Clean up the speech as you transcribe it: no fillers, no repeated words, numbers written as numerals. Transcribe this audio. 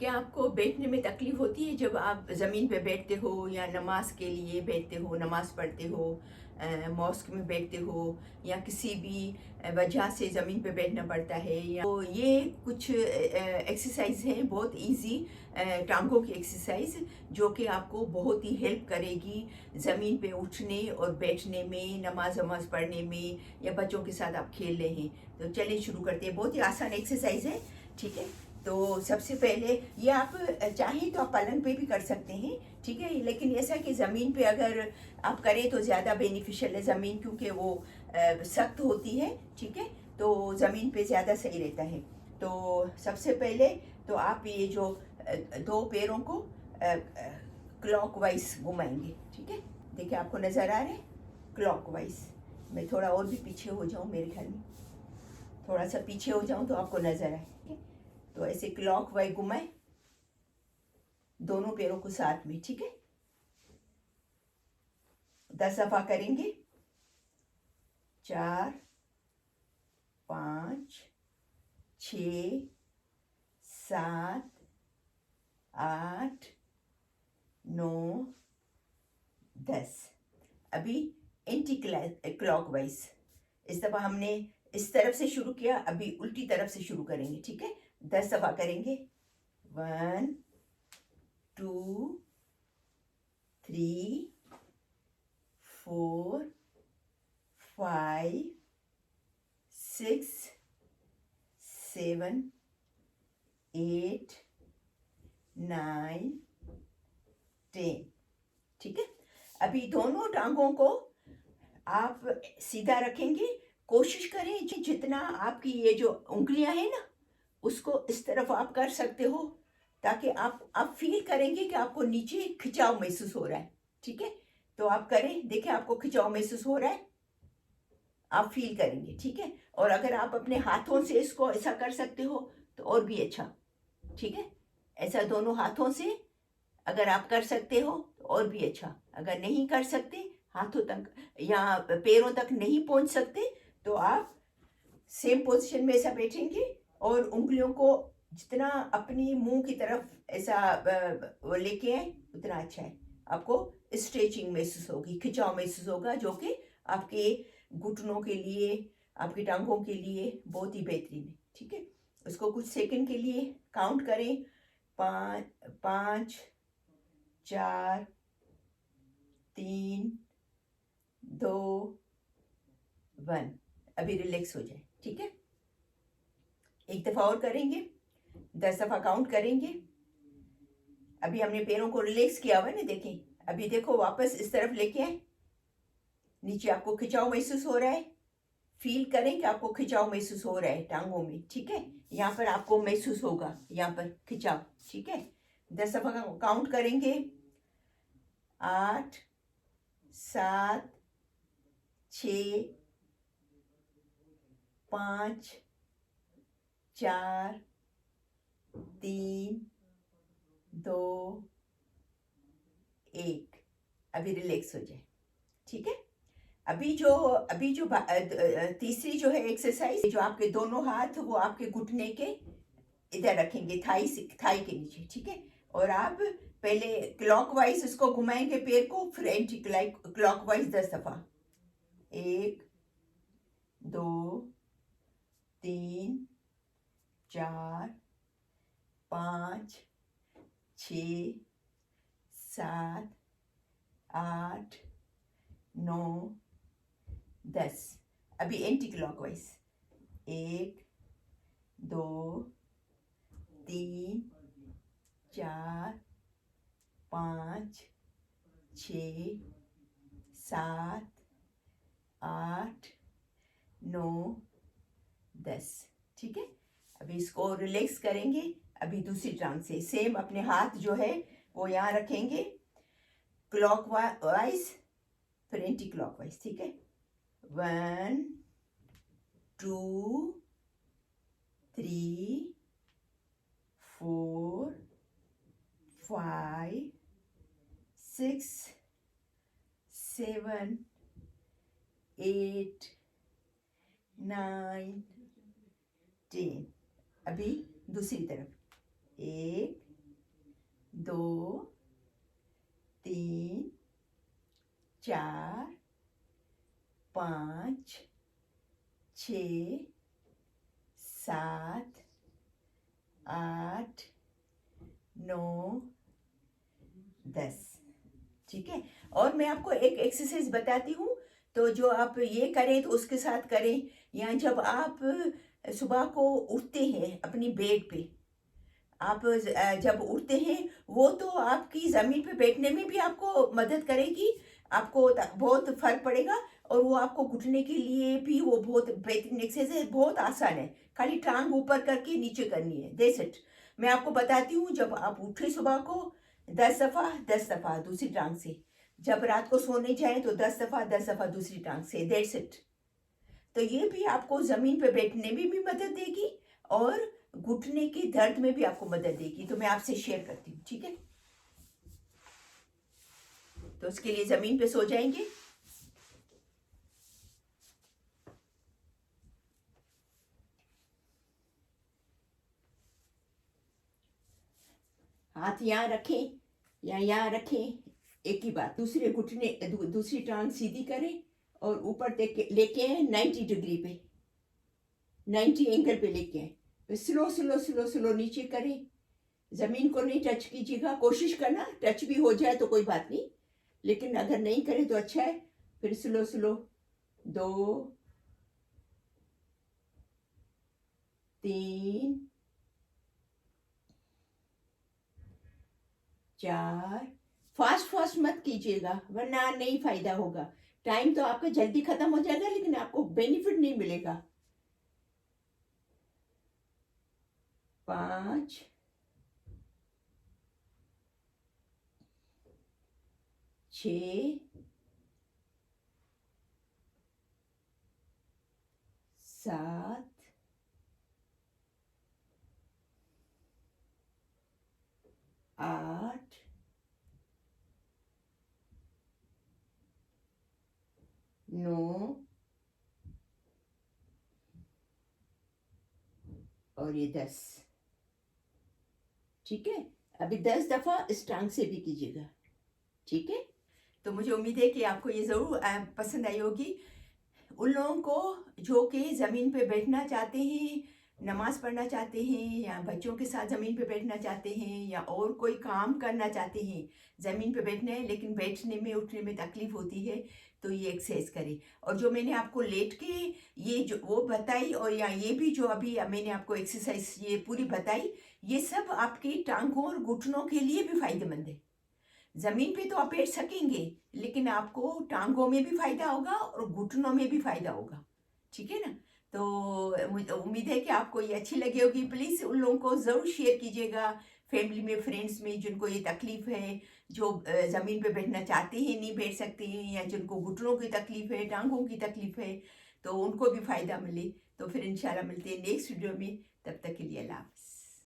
क्या आपको बैठने में तकलीफ होती है जब आप ज़मीन पे बैठते हो या नमाज के लिए बैठते हो, नमाज पढ़ते हो, मॉस्क में बैठते हो या किसी भी वजह से ज़मीन पे बैठना पड़ता है? या तो ये कुछ एक्सरसाइज हैं बहुत इजी, टांगों की एक्सरसाइज जो कि आपको बहुत ही हेल्प करेगी ज़मीन पे उठने और बैठने में, नमाज वमाज पढ़ने में, या बच्चों के साथ आप खेल रहे हैं। तो चलिए शुरू करते हैं। बहुत ही आसान एक्सरसाइज है, ठीक है। तो सबसे पहले ये आप चाहें तो आप पलंग पे भी कर सकते हैं, ठीक है, लेकिन ऐसा कि ज़मीन पे अगर आप करें तो ज़्यादा बेनिफिशियल है। ज़मीन क्योंकि वो सख्त होती है, ठीक है, तो ज़मीन पे ज़्यादा सही रहता है। तो सबसे पहले तो आप ये जो दो पैरों को क्लॉकवाइज घुमाएंगे, ठीक है। देखिए आपको नज़र आ रहा है क्लॉकवाइज। मैं थोड़ा और भी पीछे हो जाऊँ, मेरे ख्याल में थोड़ा सा पीछे हो जाऊँ तो आपको नज़र आए, ठीक है। तो ऐसे क्लॉकवाइज घुमाए दोनों पैरों को साथ में, ठीक है। 10 दफा करेंगे। 4, 5, 6, 7, 8, 9, 10। अभी एंटी क्लॉकवाइज। इस दफा हमने इस तरफ से शुरू किया, अभी उल्टी तरफ से शुरू करेंगे, ठीक है। 10 दफा करेंगे। 1, 2, 3, 4, 5, 6, 7, 8, 9, 10, ठीक है। अभी दोनों टांगों को आप सीधा रखेंगे। कोशिश करें जितना आपकी ये जो उंगलियां हैं ना, उसको इस तरफ आप कर सकते हो, ताकि आप फील करेंगे कि आपको नीचे खिंचाव महसूस हो रहा है, ठीक है। तो आप करें, देखिए आपको खिंचाव महसूस हो रहा है, आप फील करेंगे, ठीक है। और अगर आप अपने हाथों से इसको ऐसा कर सकते हो तो और भी अच्छा, ठीक है। ऐसा दोनों हाथों से अगर आप कर सकते हो तो और भी अच्छा। अगर नहीं कर सकते, हाथों तक या पैरों तक नहीं पहुंच सकते, तो आप सेम पोजीशन में ऐसा बैठेंगे और उंगलियों को जितना अपनी मुंह की तरफ ऐसा वो लेके आए उतना अच्छा है। आपको स्ट्रेचिंग महसूस होगी, खिंचाव महसूस होगा, जो कि आपके घुटनों के लिए, आपकी टांगों के लिए बहुत ही बेहतरीन है, ठीक है। उसको कुछ सेकंड के लिए काउंट करें। 5, 5, 4, 3, 2, 1। अभी रिलैक्स हो जाए, ठीक है। एक दफा और करेंगे। 10 दफा काउंट करेंगे। अभी हमने पैरों को रिलैक्स किया हुआ है ना, देखें। अभी देखो वापस इस तरफ लेके आए, नीचे आपको खिंचाव महसूस हो रहा है। फील करें कि आपको खिंचाव महसूस हो रहा है टांगों में, ठीक है। यहाँ पर आपको महसूस होगा, यहाँ पर खिंचाव, ठीक है। 10 दफा काउंट करेंगे। 8, 7, 6, 5, 4, 3, 2, 1। अभी रिलैक्स हो जाए, ठीक है। अभी जो तीसरी जो है एक्सरसाइज, जो आपके दोनों हाथ वो आपके घुटने के इधर रखेंगे, थाई के नीचे, ठीक है। और आप पहले क्लॉकवाइज इसको घुमाएंगे पैर को, फिर एंटी क्लॉकवाइज 10 दफा। 1, 2, 3, 4, 5, 6, 7, 8, 9, 10। अभी एंटी क्लॉकवाइज। 1, 2, 3, 4, 5, 6, 7, 8, 9, 10, ठीक है। अभी इसको रिलैक्स करेंगे। अभी दूसरी टांग से सेम अपने हाथ जो है वो यहाँ रखेंगे, क्लॉकवाइज फिर एंटी क्लॉकवाइज, ठीक है। 1, 2, 3, 4, 5, 6, 7, 8, 9, 10। अभी दूसरी तरफ। 1, 2 3 4 5 6 7 8 9 10। ठीक है, और मैं आपको एक एक्सरसाइज बताती हूँ, तो जो आप ये करें तो उसके साथ करें, या जब आप सुबह को उठते हैं अपनी बेड पे, आप जब उठते हैं, वो तो आपकी ज़मीन पे बैठने में भी आपको मदद करेगी, आपको बहुत फर्क पड़ेगा, और वो आपको घुटने के लिए भी वो बहुत बेहतरीन एक्सरसाइज है, बहुत आसान है, खाली टांग ऊपर करके नीचे करनी है, दैट्स इट। मैं आपको बताती हूँ, जब आप उठे सुबह को 10 दफ़ा 10 दफ़ा दूसरी टांग से, जब रात को सोने जाए तो 10 दफ़ा 10 दफ़ा दूसरी टांग से, दैट्स इट। तो ये भी आपको ज़मीन पे बैठने में भी मदद देगी, और घुटने के दर्द में भी आपको मदद देगी। तो मैं आपसे शेयर करती हूँ, ठीक है। तो उसके लिए ज़मीन पे सो जाएंगे। हाथ यहाँ रखें या यहाँ रखें, एक ही बात। दूसरे घुटने दूसरी टांग सीधी करें और ऊपर लेके आए 90 डिग्री पे, 90 एंगल पे लेके आए। स्लो स्लो स्लो स्लो नीचे करें, ज़मीन को नहीं टच कीजिएगा, कोशिश करना टच भी हो जाए तो कोई बात नहीं, लेकिन अगर नहीं करे तो अच्छा है। फिर स्लो स्लो 2 3 4, फास्ट फास्ट मत कीजिएगा वरना नहीं फायदा होगा। टाइम तो आपका जल्दी खत्म हो जाएगा, लेकिन आपको बेनिफिट नहीं मिलेगा। 5 6 7 8 9 और ये 10। ठीक है, अभी 10 दफ़ा इस टांग से भी कीजिएगा, ठीक है। तो मुझे उम्मीद है कि आपको ये ज़रूर पसंद आई होगी। उन लोगों को जो कि ज़मीन पे बैठना चाहते हैं, नमाज़ पढ़ना चाहते हैं, या बच्चों के साथ ज़मीन पे बैठना चाहते हैं, या और कोई काम करना चाहते हैं, ज़मीन पे बैठना है लेकिन बैठने में उठने में तकलीफ़ होती है, तो ये एक्सरसाइज करें। और जो मैंने आपको लेट के ये जो वो बताई, और या ये भी जो अभी मैंने आपको एक्सरसाइज ये पूरी बताई, ये सब आपकी टांगों और घुटनों के लिए भी फ़ायदेमंद है। ज़मीन पे तो आप बैठ सकेंगे, लेकिन आपको टांगों में भी फायदा होगा और घुटनों में भी फायदा होगा, ठीक है ना। तो मुझे उम्मीद है कि आपको ये अच्छी लगी होगी। प्लीज़ उन लोगों को ज़रूर शेयर कीजिएगा, फैमिली में, फ्रेंड्स में, जिनको ये तकलीफ़ है, जो ज़मीन पे बैठना चाहते हैं नहीं बैठ सकते हैं, या जिनको घुटनों की तकलीफ़ है, टांगों की तकलीफ़ है, तो उनको भी फ़ायदा मिले। तो फिर इंशाल्लाह मिलते हैं नेक्स्ट वीडियो में, तब तक के लिए अल्लाह हाफ़िज़।